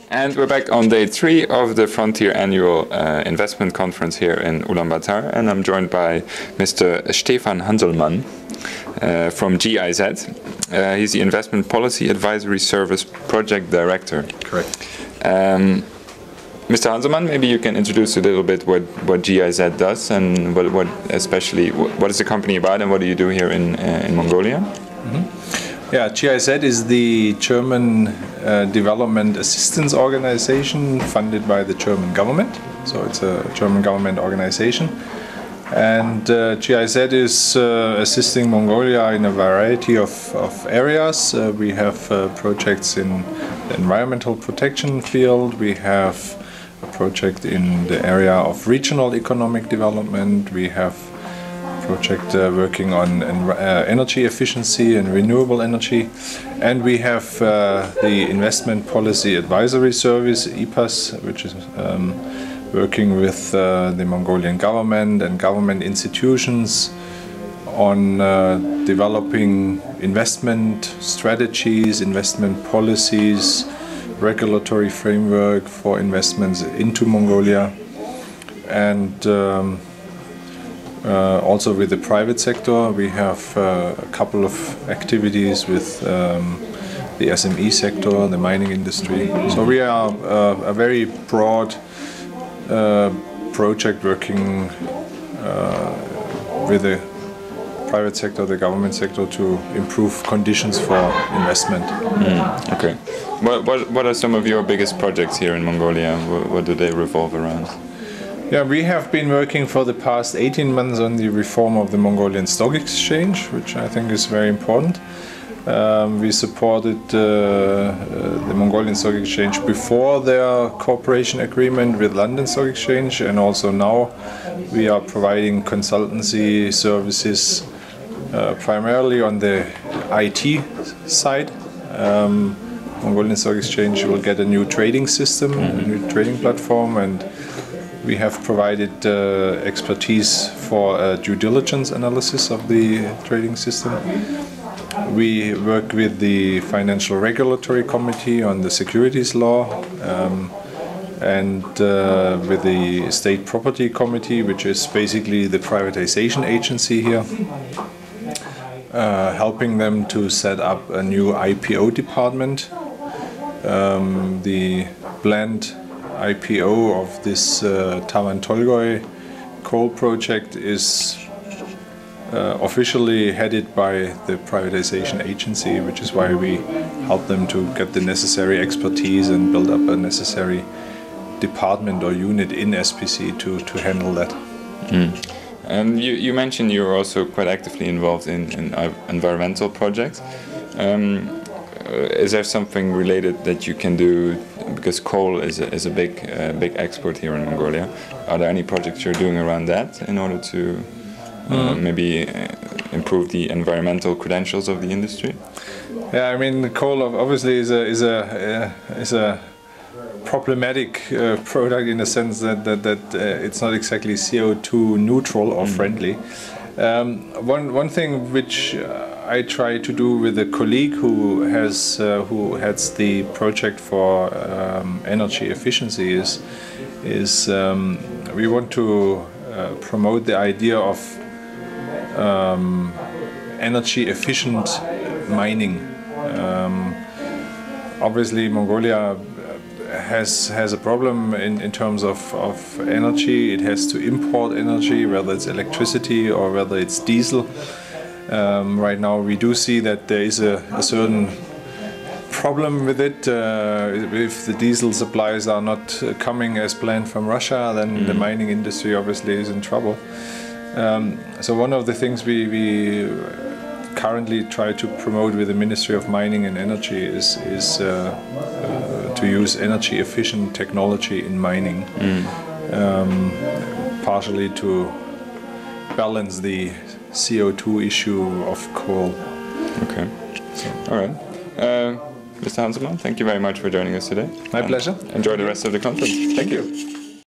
And we're back on day 3 of the Frontier Annual Investment Conference here in Ulaanbaatar, and I'm joined by Mr. Stefan Hanselmann from GIZ. He's the Investment Policy Advisory Service Project Director. Correct. Mr. Hanselmann, maybe you can introduce a little bit what GIZ does and what is the company about and what do you do here in Mongolia? Mm-hmm. Yeah, GIZ is the German development assistance organization funded by the German government. So it's a German government organization. And GIZ is assisting Mongolia in a variety of areas. We have projects in the environmental protection field. We have a project in the area of regional economic development. We have project working on energy efficiency and renewable energy, and we have the Investment Policy Advisory Service, IPAS, which is working with the Mongolian government and government institutions on developing investment strategies, investment policies, regulatory framework for investments into Mongolia, and also with the private sector. We have a couple of activities with the SME sector, the mining industry. So we are a very broad project working with the private sector, the government sector, to improve conditions for investment. Okay. What are some of your biggest projects here in Mongolia? What do they revolve around? Yeah, we have been working for the past 18 months on the reform of the Mongolian Stock Exchange, which I think is very important. We supported the Mongolian Stock Exchange before their cooperation agreement with London Stock Exchange, and also now we are providing consultancy services primarily on the IT side. Mongolian Stock Exchange will get a new trading system, a new trading platform, and we have provided expertise for due diligence analysis of the trading system. We work with the Financial Regulatory Committee on the securities law, and with the State Property Committee, which is basically the privatization agency here, helping them to set up a new IPO department. The planned IPO of this Tavan Tolgoi coal project is officially headed by the privatization agency, which is why we help them to get the necessary expertise and build up a necessary department or unit in SPC to handle that. And you mentioned you're also quite actively involved in environmental projects. Is there something related that you can do, because coal is a big export here in Mongolia? Are there any projects you're doing around that in order to maybe improve the environmental credentials of the industry? Yeah, I mean, coal obviously is a problematic product in the sense that it's not exactly CO2 neutral or friendly. One thing which I try to do with a colleague who heads the project for energy efficiency is we want to promote the idea of energy efficient mining. Obviously, Mongolia has a problem in terms of energy. It has to import energy, whether it's electricity or whether it's diesel. Right now we do see that there is a certain problem with it. If the diesel supplies are not coming as planned from Russia, then the mining industry obviously is in trouble. So one of the things we currently try to promote with the Ministry of Mining and Energy is to use energy efficient technology in mining, partially to balance the CO2 issue of coal. Okay. All right. Mr. Hanselmann, thank you very much for joining us today. My pleasure. Enjoy the rest of the conference. Thank you.